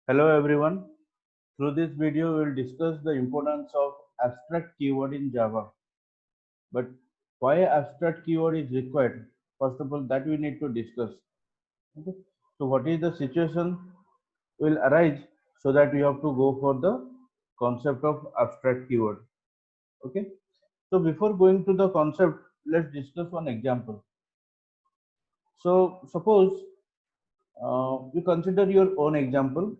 Hello everyone. Through this video, we will discuss the importance of abstract keyword in Java. But why abstract keyword is required? First of all, that we need to discuss. Okay. So what is the situation will arise so that we have to go for the concept of abstract keyword. Okay. So before going to the concept, let's discuss one example. So suppose you consider your own example.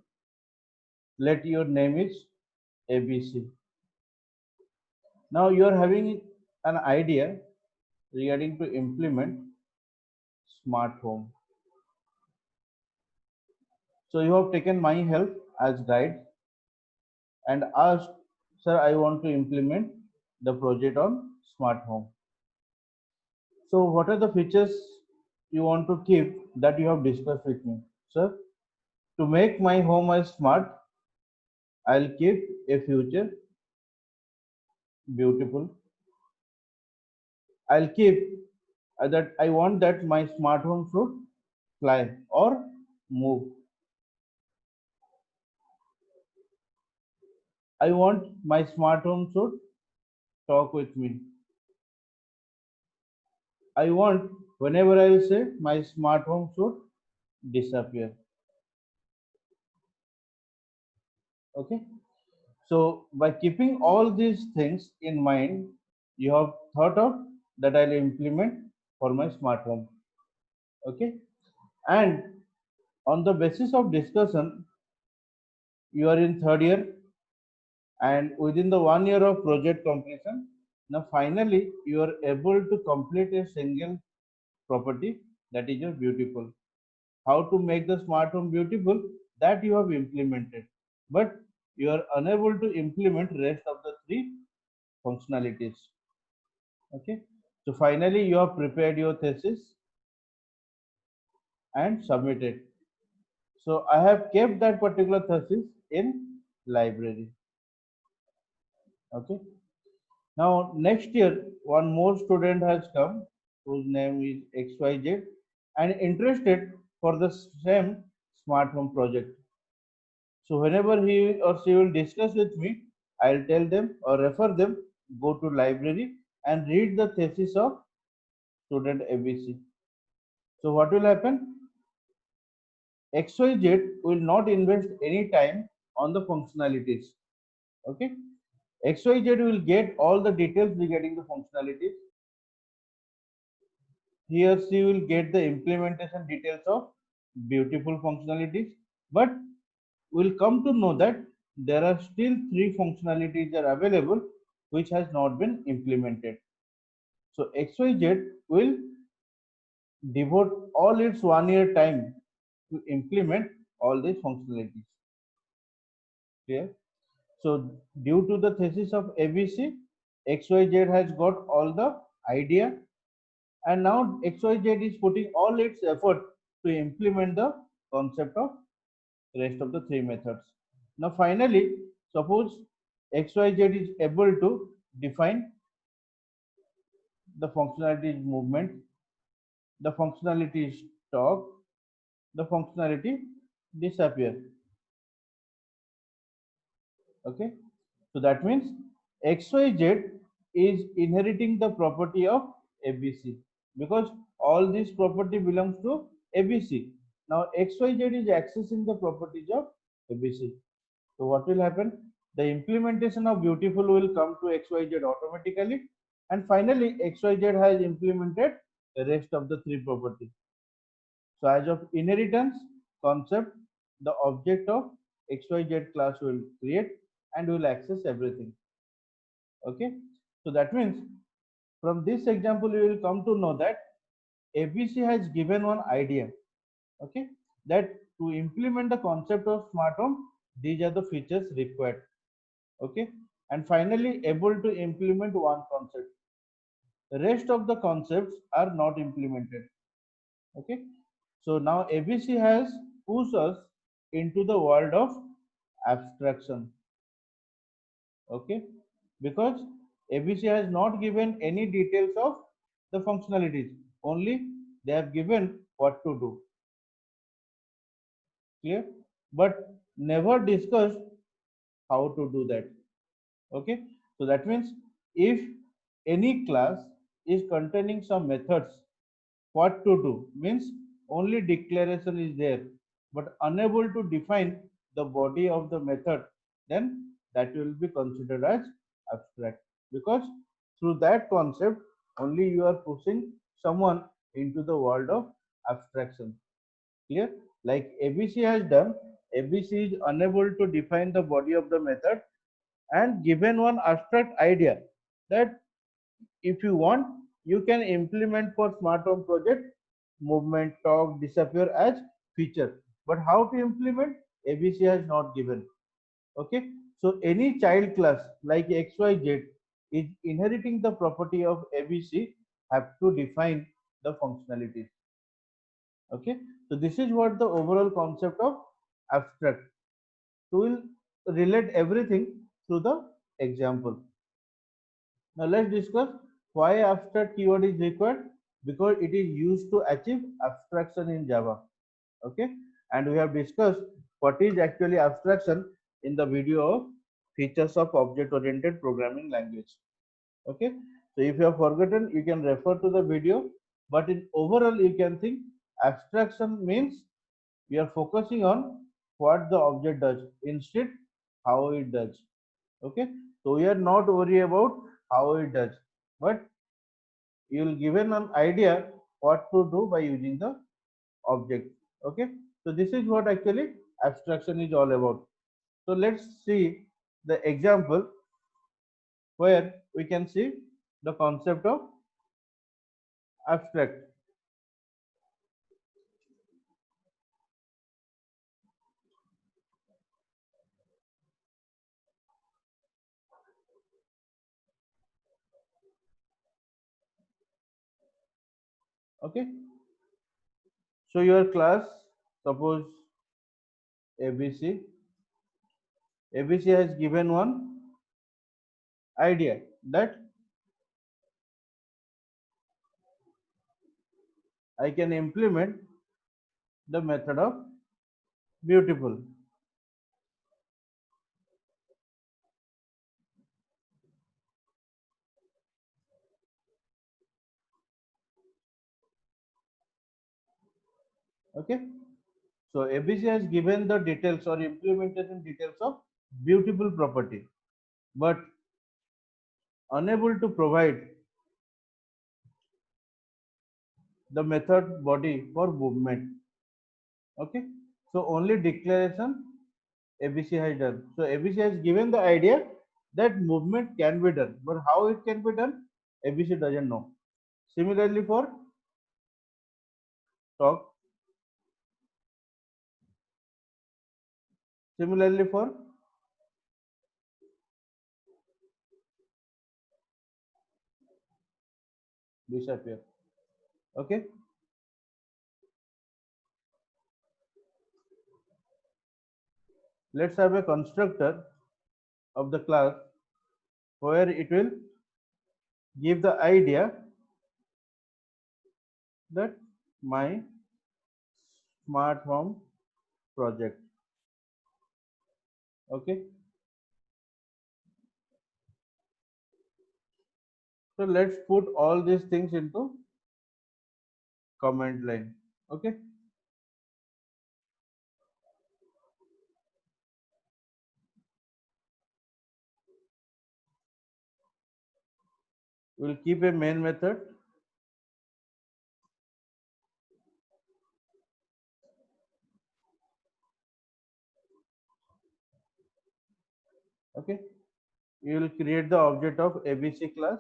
Let your name is ABC. Now you are having an idea regarding to implement smart home. So you have taken my help as guide and asked, sir, I want to implement the project on smart home. So what are the features you want to keep that you have discussed with me? Sir, to make my home as smart, I'll keep a feature beautiful. I'll keep that I want that my smart home should fly or move. I want my smart home should talk with me. I want whenever I will say my smart home should disappear. Okay. So by keeping all these things in mind, you have thought of that I'll implement for my smart home. Okay. And on the basis of discussion, you are in third year and within the 1 year of project completion, now finally you are able to complete a single property that is your beautiful. How to make the smart home beautiful, that you have implemented, but you are unable to implement rest of the three functionalities. Okay, so finally you have prepared your thesis and submitted. So I have kept that particular thesis in library. Okay, now next year one more student has come whose name is XYZ and interested for the same smart home project. So whenever he or she will discuss with me, I'll tell them or refer them, go to library and read the thesis of student ABC. So what will happen? XYZ will not invest any time on the functionalities. Okay. XYZ will get all the details regarding the functionalities. He or she will get the implementation details of beautiful functionalities, but we'll come to know that there are still three functionalities that are available which has not been implemented. So XYZ will devote all its 1 year time to implement all these functionalities. Clear? So due to the thesis of ABC, XYZ has got all the idea and now XYZ is putting all its effort to implement the concept of rest of the three methods. Now finally, suppose XYZ is able to define the functionality is movement, the functionality is talk, the functionality disappear. Okay, so that means XYZ is inheriting the property of ABC because all this property belongs to ABC. Now XYZ is accessing the properties of ABC. So what will happen? The implementation of beautiful will come to XYZ automatically, and finally XYZ has implemented the rest of the three properties. So as of inheritance concept, the object of XYZ class will create and will access everything. Okay. So that means from this example you will come to know that ABC has given one idea. Okay. That to implement the concept of smart home, these are the features required. Okay. And finally able to implement one concept. The rest of the concepts are not implemented. Okay. So now ABC has pushed us into the world of abstraction. Okay, because ABC has not given any details of the functionalities, only they have given what to do. Clear? But never discussed how to do that. Okay, so that means if any class is containing some methods, what to do means only declaration is there but unable to define the body of the method, then that will be considered as abstract, because through that concept only you are pushing someone into the world of abstraction. Clear? Like ABC has done, ABC is unable to define the body of the method and given one abstract idea that if you want, you can implement for smart home project movement, talk, disappear as feature. But how to implement? ABC has not given. Okay. So any child class like XYZ is inheriting the property of ABC have to define the functionalities. Okay. So this is what the overall concept of abstract. So we'll relate everything through the example. Now let's discuss why abstract keyword is required, because it is used to achieve abstraction in Java. Okay, and we have discussed what is actually abstraction in the video of features of object oriented programming language. Okay, so if you have forgotten, you can refer to the video, but in overall you can think abstraction means we are focusing on what the object does instead how it does. Okay, so we are not worried about how it does, but you will given an idea what to do by using the object. Okay, so this is what actually abstraction is all about. So let's see the example where we can see the concept of abstract. Okay, so your class, suppose ABC, ABC has given one idea that I can implement the method of beautiful. Okay, so ABC has given the details or implementation details of beautiful property, but unable to provide the method body for movement. Okay, so only declaration ABC has done. So ABC has given the idea that movement can be done, but how it can be done, ABC doesn't know. Similarly for talk, similarly for disappear. Okay, let's have a constructor of the class where it will give the idea that my smart home project. Okay, so let's put all these things into command line. Okay, we'll keep a main method. Okay, you will create the object of ABC class,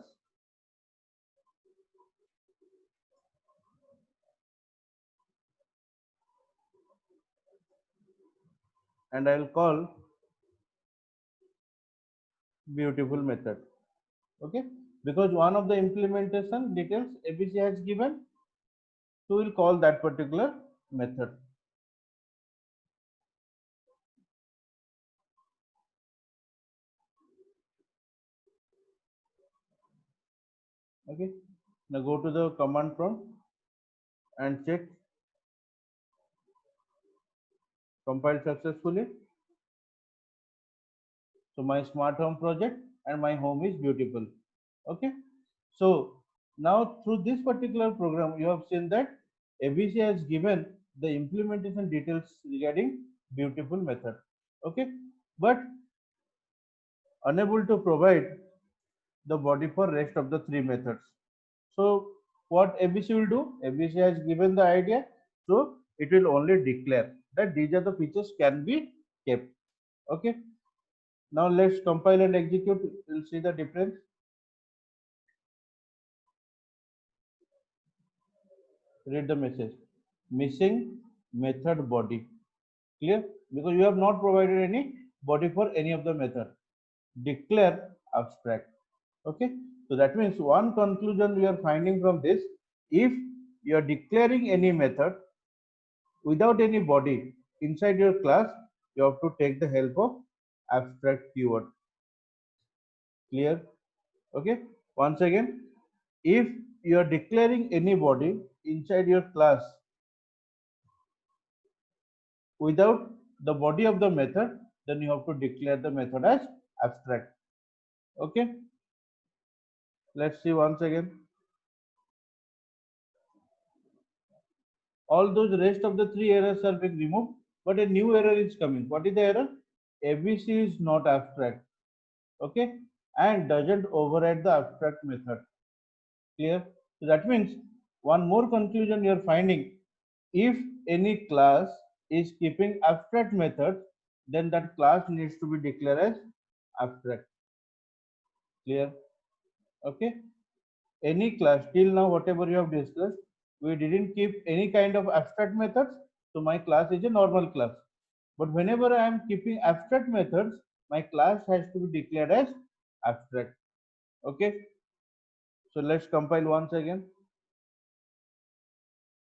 and I will call beautiful method. Okay, because one of the implementation details ABC has given, so we'll call that particular method. Okay, now go to the command prompt and check compiled successfully. So my smart home project and my home is beautiful. Okay. So now through this particular program, you have seen that ABC has given the implementation details regarding beautiful method. Okay. But unable to provide the body for rest of the three methods. So what ABC will do? ABC has given the idea, so it will only declare that these are the features can be kept. Okay. Now let's compile and execute. We'll see the difference. Read the message. Missing method body. Clear? Because you have not provided any body for any of the method. Declare abstract. Okay. So that means one conclusion we are finding from this: if you are declaring any method without any body inside your class, you have to take the help of abstract keyword. Clear? Okay. Once again, if you are declaring any body inside your class without the body of the method, then you have to declare the method as abstract. Okay. Let's see once again. All those rest of the three errors are being removed, but a new error is coming. What is the error? ABC is not abstract. Okay. And doesn't override the abstract method. Clear? So that means one more conclusion you are finding: if any class is keeping abstract method, then that class needs to be declared as abstract. Clear? Okay. Any class till now, whatever you have discussed, we didn't keep any kind of abstract methods, so my class is a normal class. But whenever I am keeping abstract methods, my class has to be declared as abstract. Okay. So let's compile once again.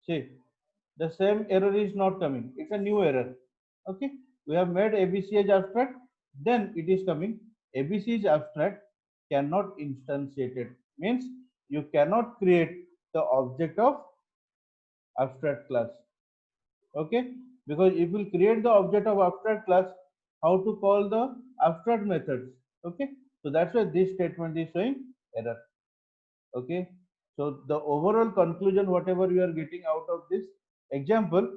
See, the same error is not coming. It's a new error. Okay. We have made ABC as abstract, then it is coming. ABC is abstract, cannot instantiate it. Means you cannot create the object of abstract class. Okay. Because if you create the object of abstract class, how to call the abstract methods? Okay. So that's why this statement is showing error. Okay. So the overall conclusion, whatever you are getting out of this example,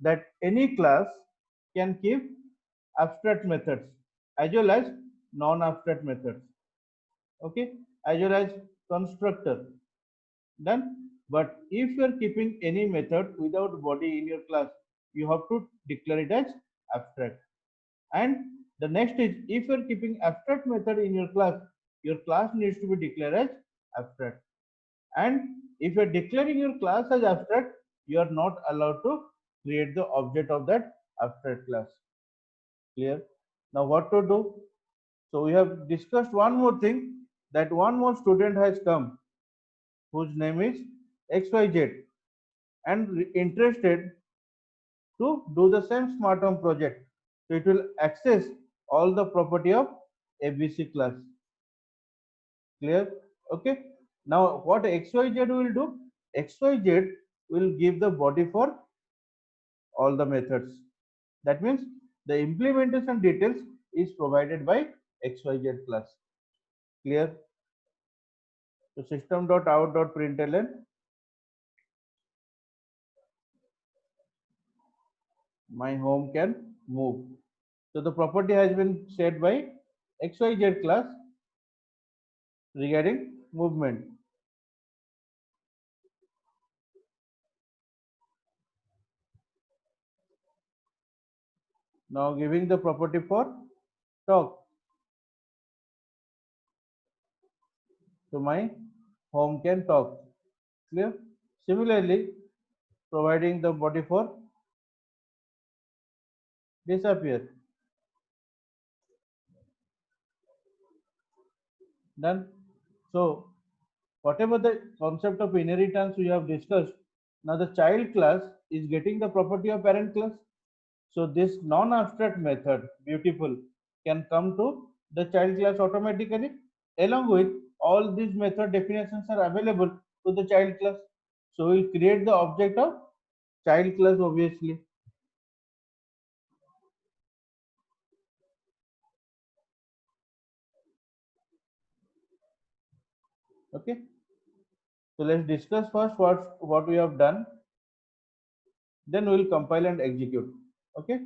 that any class can keep abstract methods as well as non-abstract methods. Okay. As well as constructor. Done. But if you are keeping any method without body in your class, you have to declare it as abstract. And the next is, if you are keeping abstract method in your class needs to be declared as abstract. And if you are declaring your class as abstract, you are not allowed to create the object of that abstract class. Clear? Now what to do? So we have discussed one more thing, that one more student has come whose name is XYZ and interested to do the same smart home project. So it will access all the property of ABC class. Clear? Okay. Now what XYZ will do? XYZ will give the body for all the methods. That means the implementation details is provided by XYZ class. Clear? So system.out.println, my home can move. So the property has been set by XYZ class regarding movement. Now giving the property for talk. So my home can talk. Clear? Similarly, providing the body for disappear. Done. So whatever the concept of inheritance we have discussed, now the child class is getting the property of parent class. So this non-abstract method, beautiful, can come to the child class automatically. Along with all these method definitions are available to the child class. So we'll create the object of child class obviously. Okay, so let's discuss first what we have done, then we will compile and execute. Okay,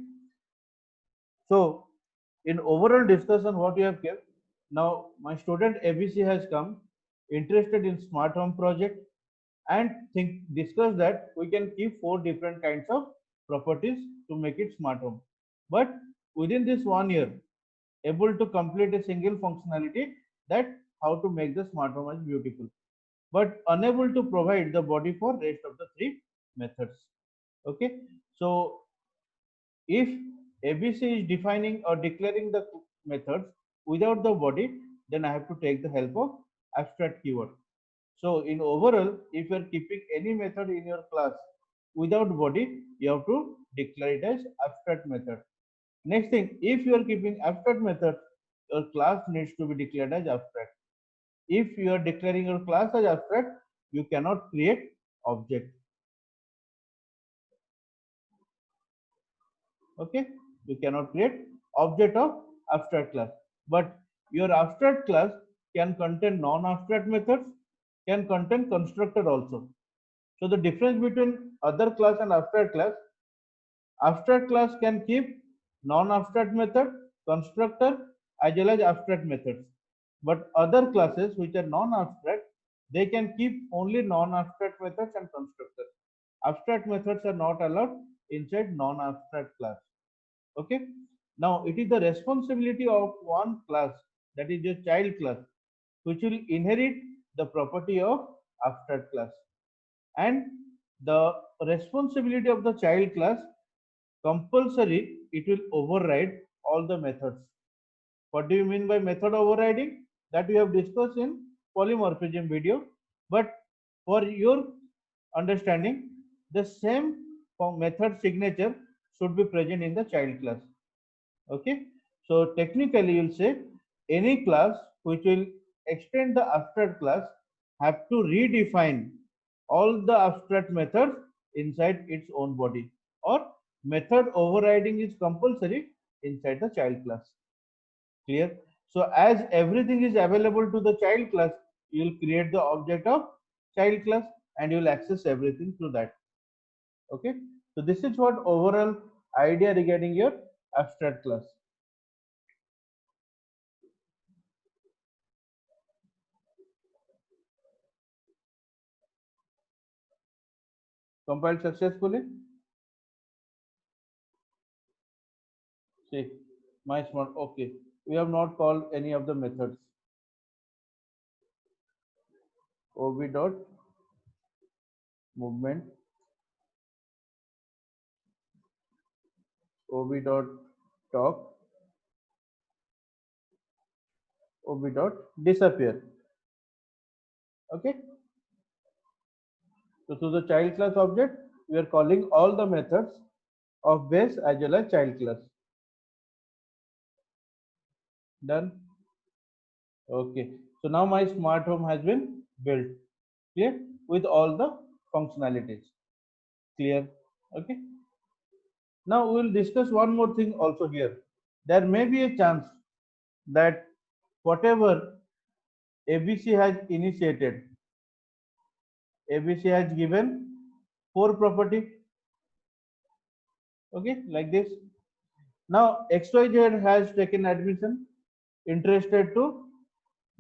so in overall discussion what we have kept, now my student ABC has come interested in smart home project, and think discuss that we can keep four different kinds of properties to make it smart home, but within this 1 year able to complete a single functionality, that how to make the smart home as beautiful, but unable to provide the body for rest of the three methods. Okay, so if ABC is defining or declaring the methods without the body, then I have to take the help of abstract keyword. So in overall, if you are keeping any method in your class without body, you have to declare it as abstract method. Next thing, if you are keeping abstract method, your class needs to be declared as abstract. If you are declaring your class as abstract, you cannot create object. Okay, you cannot create object of abstract class, but your abstract class can contain non-abstract methods, can contain constructor also. So the difference between other class and abstract class can keep non-abstract method, constructor, as well as abstract methods, but other classes which are non-abstract, they can keep only non-abstract methods and constructors. Abstract methods are not allowed inside non-abstract class. Okay, now it is the responsibility of one class, that is your child class, which will inherit the property of abstract class, and the responsibility of the child class compulsory, it will override all the methods. What do you mean by method overriding? That we have discussed in polymorphism video, but for your understanding, the same method signature should be present in the child class. Okay, so technically you'll say any class which will extend the abstract class have to redefine all the abstract methods inside its own body, or method overriding is compulsory inside the child class. Clear? So as everything is available to the child class, you will create the object of child class and you will access everything through that. Okay, so this is what overall idea regarding your abstract class. Compiled successfully. See, my smart. Okay, we have not called any of the methods. Ob dot movement, ob dot talk, ob dot disappear. Okay, so to the child class object, we are calling all the methods of base as well as child class. Done. Okay, so now my smart home has been built. Clear, with all the functionalities. Clear. Okay. Now we will discuss one more thing also here. There may be a chance that whatever ABC has initiated, ABC has given four property. Okay, like this. Now XYZ has taken admission, interested to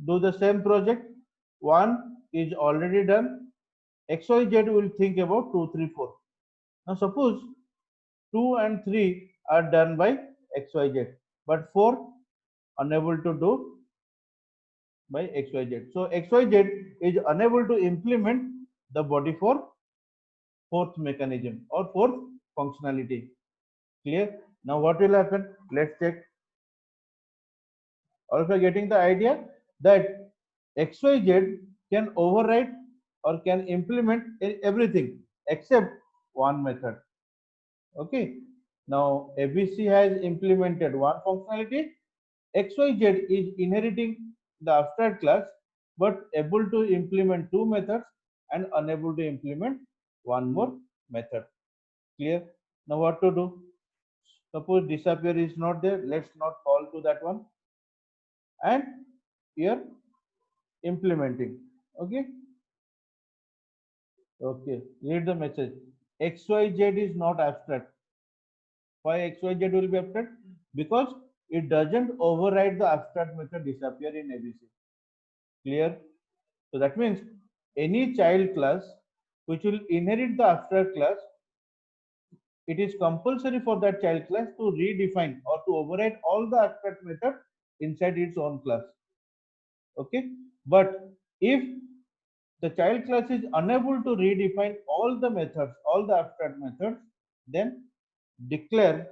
do the same project. One is already done. XYZ will think about 2, 3, 4. Now suppose 2 and 3 are done by XYZ, but 4 unable to do by XYZ. So XYZ is unable to implement the body for fourth mechanism or fourth functionality. Clear? Now what will happen? Let's check. Also getting the idea that XYZ can override or can implement everything except one method. Okay. Now ABC has implemented one functionality. XYZ is inheriting the abstract class but able to implement two methods and unable to implement one more method. Clear? Now what to do? Suppose disappear is not there, let's not call to that one, and here implementing. Okay. Okay, read the message. XYZ is not abstract. Why XYZ will be abstract? Because it doesn't override the abstract method disappear in ABC. Clear? So that means any child class which will inherit the abstract class, it is compulsory for that child class to redefine or to override all the abstract method inside its own class. Okay, but if the child class is unable to redefine all the methods, all the abstract methods, then declare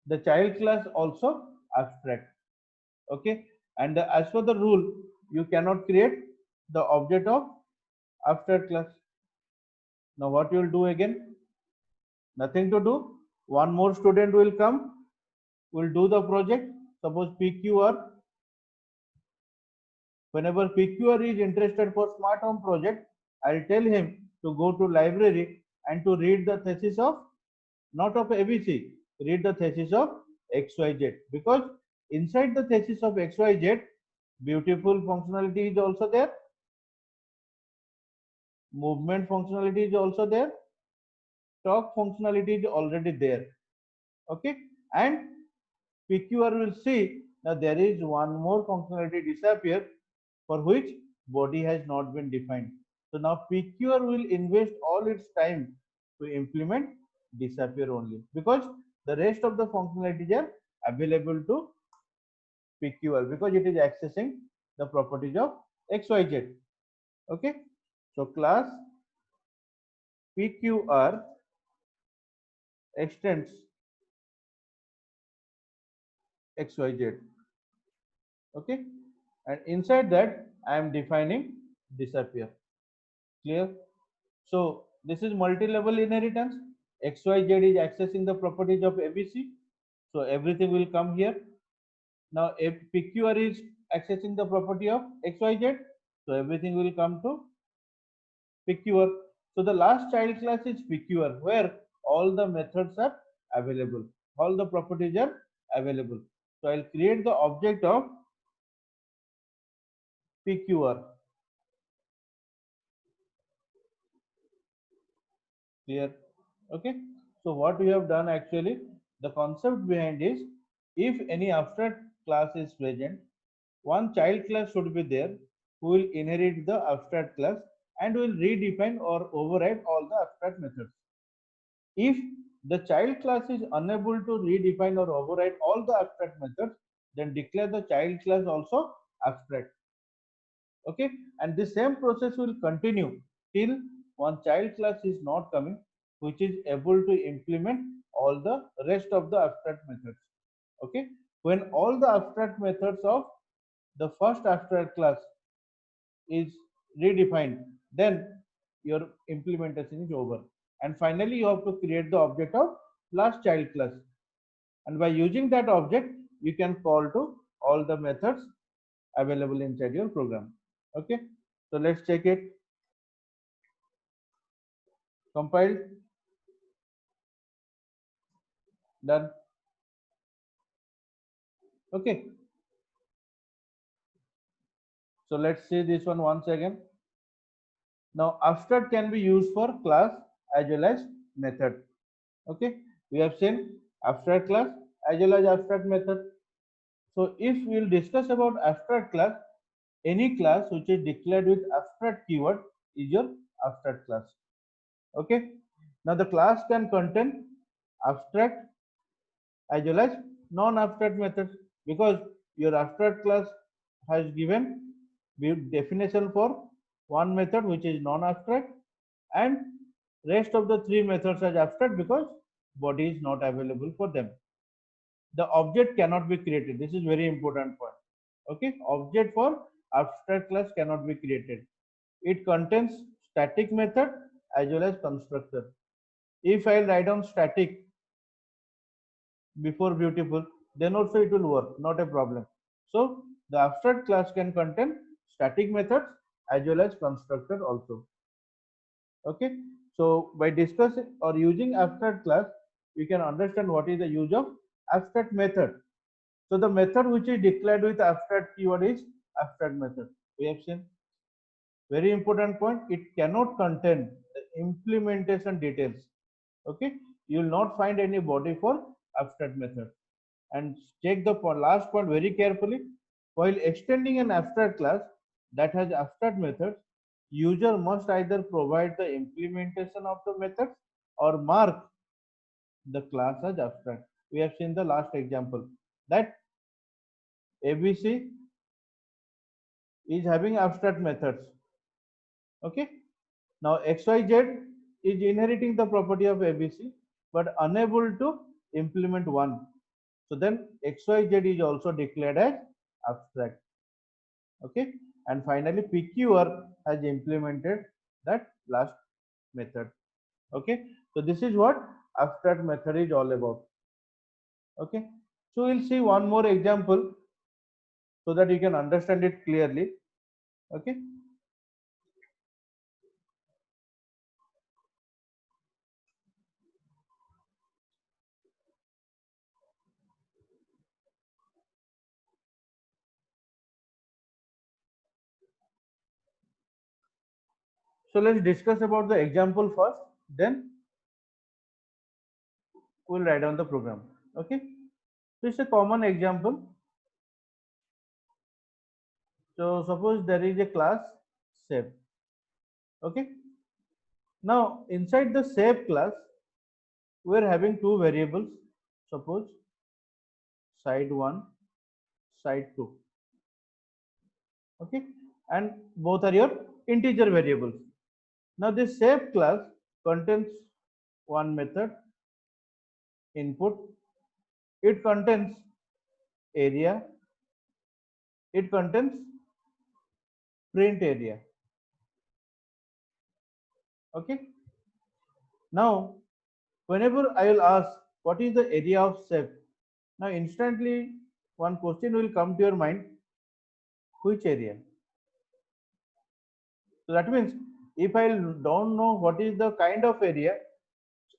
the child class also abstract. Okay, and as per the rule, you cannot create the object of abstract class. Now what you will do again? Nothing to do. One more student will come, will do the project. Suppose PQR. Whenever PQR is interested for smart home project, I'll tell him to go to library and to read the thesis of, not of ABC, read the thesis of XYZ, because inside the thesis of XYZ, beautiful functionality is also there, movement functionality is also there, talk functionality is already there. Okay, and PQR will see that there is one more functionality disappear for which body has not been defined. So now PQR will invest all its time to implement disappear only, because the rest of the functionalities are available to PQR because it is accessing the properties of XYZ. Okay, so class PQR extends XYZ. Okay, and inside that I am defining disappear. Clear? So this is multi-level inheritance. XYZ is accessing the properties of ABC. So everything will come here. Now if PQR is accessing the property of XYZ, so everything will come to PQR. So the last child class is PQR, where all the methods are available, all the properties are available. So I'll create the object of PQR. Clear? Okay. So what we have done actually, the concept behind is, if any abstract class is present, one child class should be there who will inherit the abstract class and will redefine or override all the abstract methods. If the child class is unable to redefine or override all the abstract methods, then declare the child class also abstract. Okay, and the same process will continue till one child class is not coming which is able to implement all the rest of the abstract methods. Okay, when all the abstract methods of the first abstract class is redefined, then your implementation is over, and finally you have to create the object of last child class, and by using that object you can call to all the methods available inside your program. Okay, so let's check it. Compiled, done. Okay, so let's see this one once again. Now abstract can be used for class as well as method. Okay, we have seen abstract class as well as abstract method. So if we will discuss about abstract class, any class which is declared with abstract keyword is your abstract class. Okay, now the class can contain abstract as well as non-abstract methods, because your abstract class has given definition for one method which is non-abstract, and rest of the three methods are abstract because body is not available for them. The object cannot be created. This is very important point. Okay, object for abstract class cannot be created. It contains static method as well as constructor. If I write down static before beautiful, then also it will work, not a problem. So the abstract class can contain static methods as well as constructor also. Okay, so by discussing or using abstract class, you can understand what is the use of abstract method. So the method which is declared with abstract keyword is abstract method. We have seen. Very important point, it cannot contain the implementation details. Okay, you will not find any body for abstract method. And check the last point very carefully. While extending an abstract class that has abstract methods, user must either provide the implementation of the methods or mark the class as abstract. We have seen the last example that ABC is having abstract methods. Okay, now XYZ is inheriting the property of ABC but unable to implement one. So then XYZ is also declared as abstract. Okay, and finally PQR has implemented that last method. Okay, so this is what abstract method is all about. Okay, so we'll see one more example so that you can understand it clearly. Okay, so let's discuss about the example first, then we'll write down the program. Okay, so it's a common example. So suppose there is a class shape. Okay, now inside the shape class we are having two variables. Suppose side 1, side 2. Okay, and both are your integer variables. Now this shape class contains one method input, it contains area, it contains print area. Okay, now whenever I will ask what is the area of shape, now instantly one question will come to your mind, which area? So that means if I don't know what is the kind of area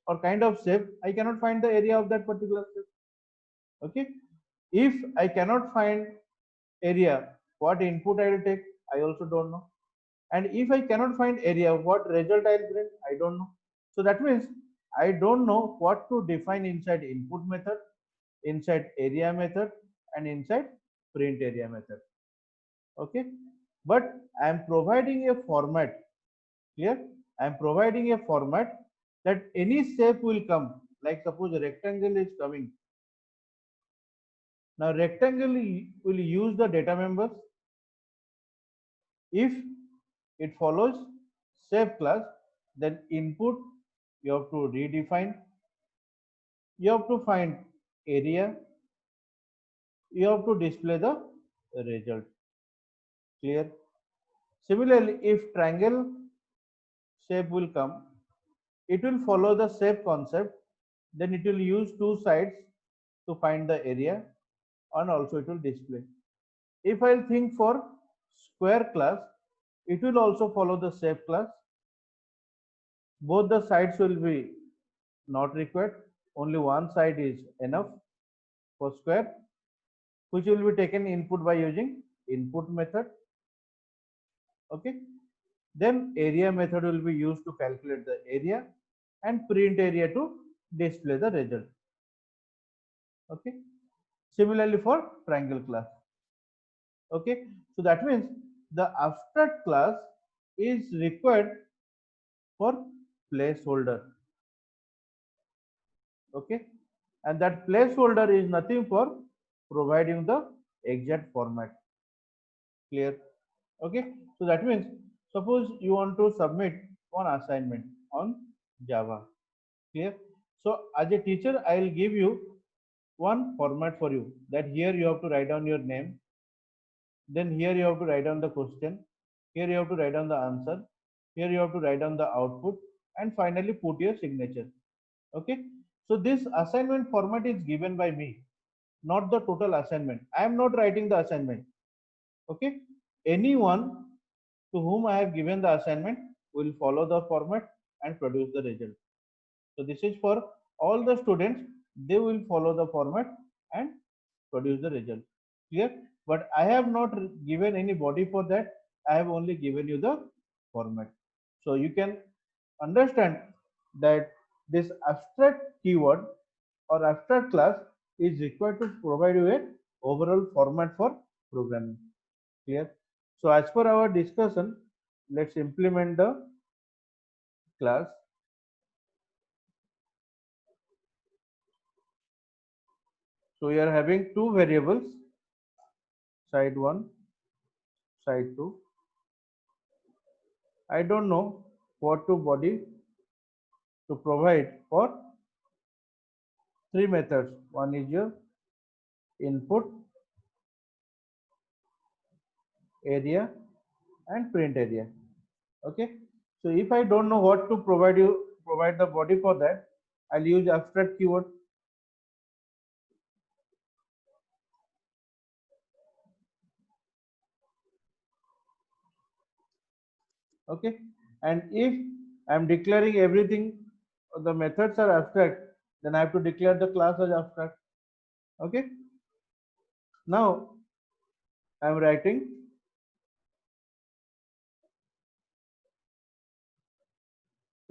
or kind of shape, I cannot find the area of that particular shape. Okay, if I cannot find area, what input I will take, I also don't know. And if I cannot find area, what result I will print, I don't know. So that means I don't know what to define inside input method, inside area method, and inside print area method. Okay, but I am providing a format. Clear? I am providing a format that any shape will come. Like suppose a rectangle is coming. Now rectangle will use the data members. If it follows shape class, then input you have to redefine. You have to find area. You have to display the result. Clear? Similarly, if triangle shape will come, it will follow the shape concept. Then it will use two sides to find the area, and also it will display. If I'll think for square class, it will also follow the shape class. Both the sides will be not required. Only one side is enough for square, which will be taken input by using input method. Okay. Then area method will be used to calculate the area, and print area to display the result. Okay. Similarly for triangle class. Okay, so that means the abstract class is required for placeholder. Okay, and that placeholder is nothing for providing the exact format. Clear? Okay, so that means suppose you want to submit one assignment on Java. Clear? So as a teacher I will give you one format for you, that here you have to write down your name, then here you have to write down the question, here you have to write down the answer, here you have to write down the output, and finally put your signature. Okay, so this assignment format is given by me, not the total assignment. I am not writing the assignment. Okay, anyone to whom I have given the assignment will follow the format and produce the result. So this is for all the students, they will follow the format and produce the result. Clear? But I have not given any body for that. I have only given you the format. So you can understand that this abstract keyword or abstract class is required to provide you a overall format for programming. Clear? So as per our discussion, let's implement the class. So we are having two variables, side 1, side 2. I don't know what to body to provide for three methods. One is your input, area, and print area. Okay. So if I don't know what to provide the body for that, I'll use abstract keyword. Okay. And if I'm declaring everything, the methods are abstract, then I have to declare the class as abstract. Okay. Now I'm writing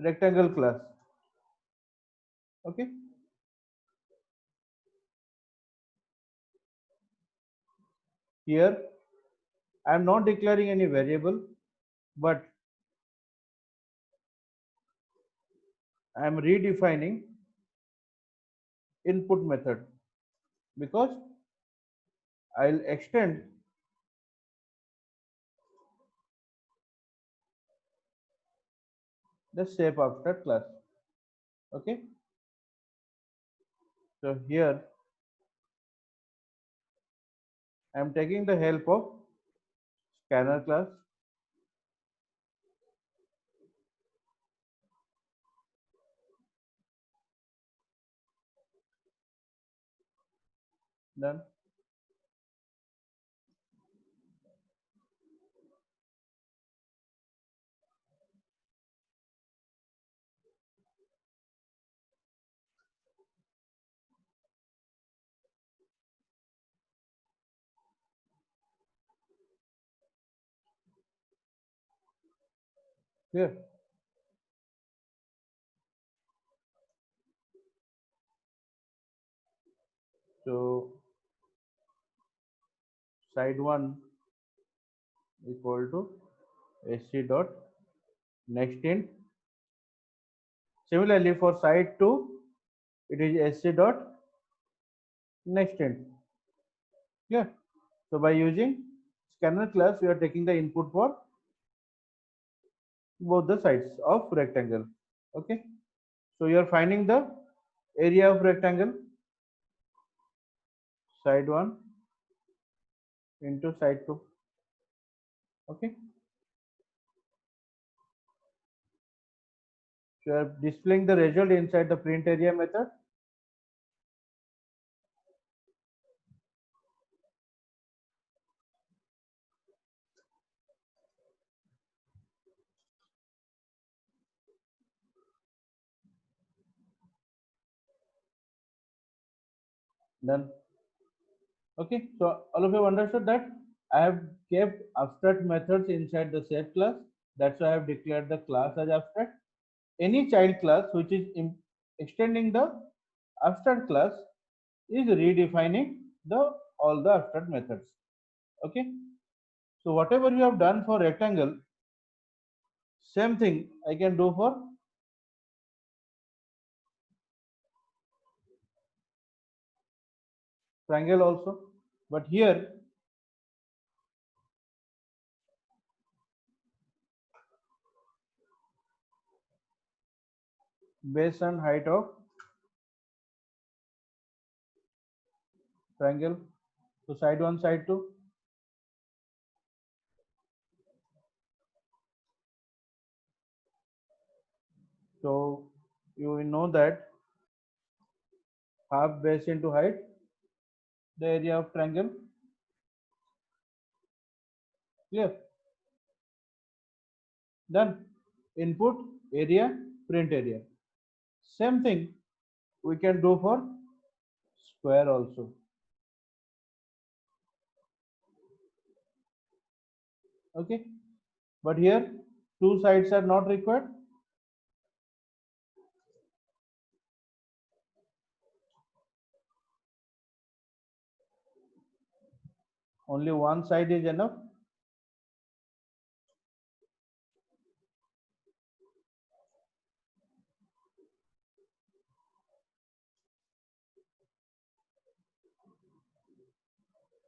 rectangle class. Okay. Here I'm not declaring any variable, but I'm redefining input method because I'll extend the shape abstract class. Okay. So here I'm taking the help of scanner class. Done. Here. So side 1 equal to sc dot next int. Similarly for side 2 it is sc dot next int. Yeah. So by using scanner class we are taking the input for both the sides of rectangle. Okay. So you are finding the area of rectangle, side 1 into side 2. Okay. So you are displaying the result inside the print area method. Done. Okay, so all of you have understood that I have kept abstract methods inside the shape class. That's why I have declared the class as abstract. Any child class which is extending the abstract class is redefining the all the abstract methods. Okay, so whatever you have done for rectangle, same thing I can do for triangle also. But here base and height of triangle, so side 1, side 2. So you will know that half base into height, the area of triangle. Clear? Done. Input, area, print area. Same thing we can do for square also. Okay. But here two sides are not required. Only one side is enough.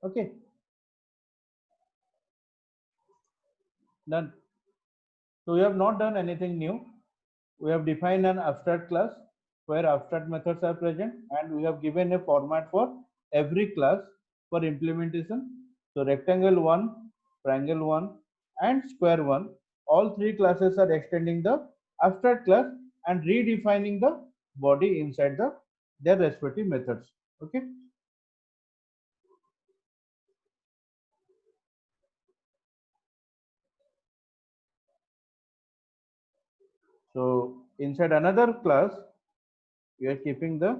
Okay, done. So we have not done anything new. We have defined an abstract class where abstract methods are present, and we have given a format for every class for implementation. So rectangle 1, triangle 1, and square 1, all three classes are extending the abstract class and redefining the body inside their respective methods. Okay. So inside another class, we are keeping the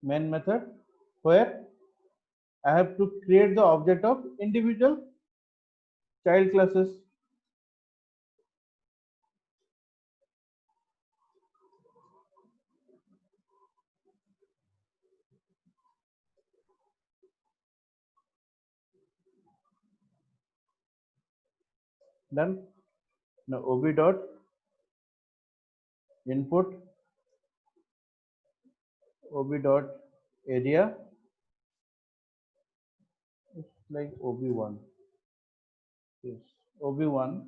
main method where I have to create the object of individual child classes. Then now ob dot input, ob dot area is like ob1. Yes, ob1,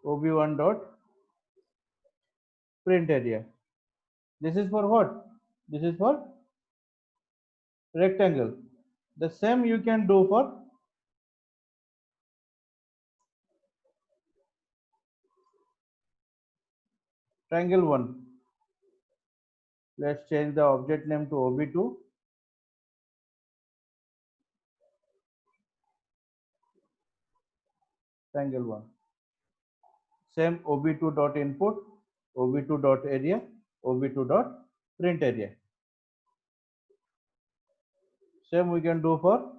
ob1 dot print area. This is for what? This is for rectangle. The same you can do for triangle 1. Let's change the object name to ob2, triangle 1. Same ob2 dot input, ob2 dot area, ob2 dot print area. Same we can do for.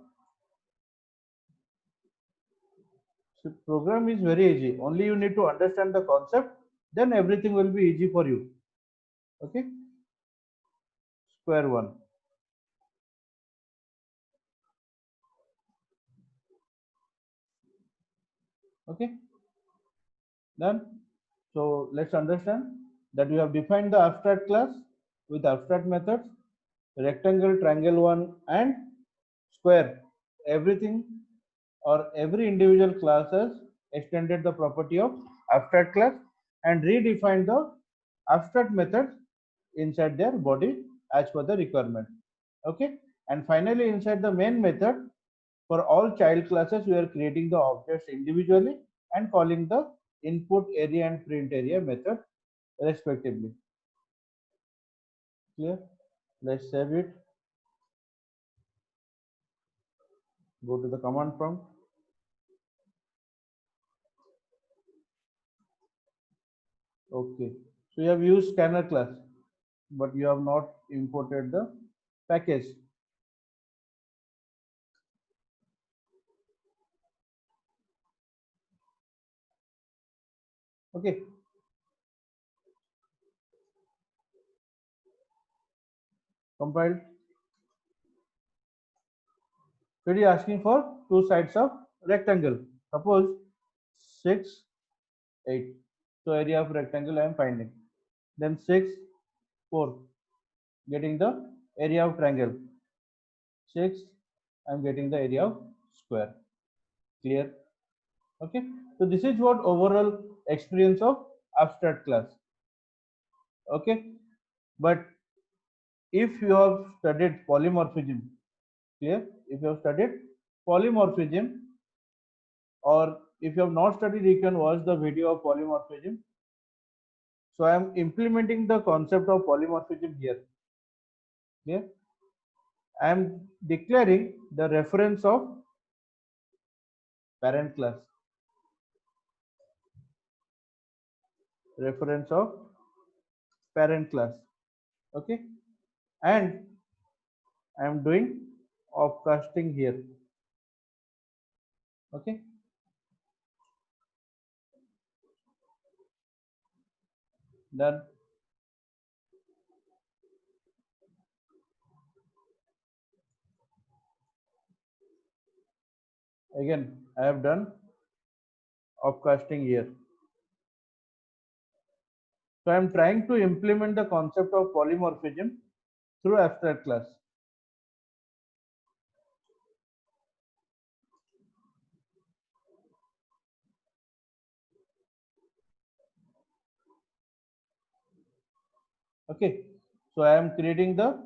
So program is very easy. Only you need to understand the concept, then everything will be easy for you. Okay. Square 1. Okay. Done. So let's understand that we have defined the abstract class with abstract methods, rectangle, triangle 1, and square. Everything or every individual class has extended the property of abstract class and redefined the abstract methods inside their body as per the requirement. Okay. And finally, inside the main method, for all child classes, we are creating the objects individually and calling the input area and print area method respectively. Clear? Let's save it. Go to the command prompt. Okay. So you have used scanner class, but you have not imported the package. Okay. Compiled. So it is asking for two sides of rectangle. Suppose 6, 8. So area of rectangle I am finding. Then 6, 4. Getting the area of triangle. 6, I am getting the area of square. Clear? Okay. So this is what overall experience of abstract class. Okay. But if you have studied polymorphism, clear? If you have studied polymorphism, or if you have not studied, you can watch the video of polymorphism. So I am implementing the concept of polymorphism here. Clear? I am declaring the reference of parent class, reference of parent class. Okay, and I am doing offcasting here. Okay, done. Again, I have done offcasting here. So I am trying to implement the concept of polymorphism through abstract class. Okay, so I am creating the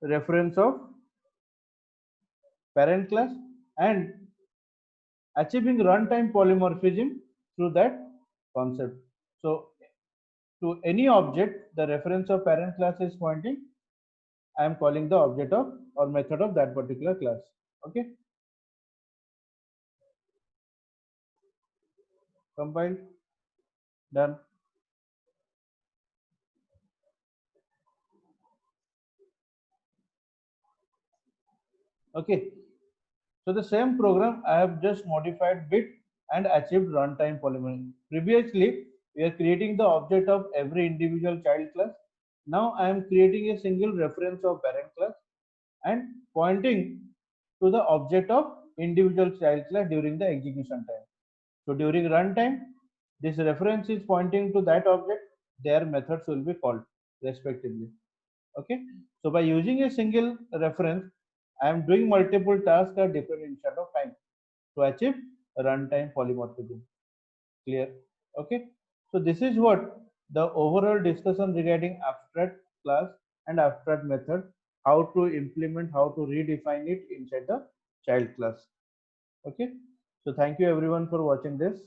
reference of parent class and achieving runtime polymorphism through that concept. So to any object, the reference of parent class is pointing, I am calling the object of or method of that particular class. Okay, compiled, done. Okay, so the same program I have just modified bit and achieved runtime polymorphism. Previously, we are creating the object of every individual child class. Now I am creating a single reference of parent class and pointing to the object of individual child class during the execution time. So during runtime, this reference is pointing to that object, their methods will be called respectively. Okay, so by using a single reference, I am doing multiple tasks at different instant of time to achieve runtime polymorphism. Clear? Okay, so this is what the overall discussion regarding abstract class and abstract method, how to implement, how to redefine it inside the child class. Okay, so thank you everyone for watching this.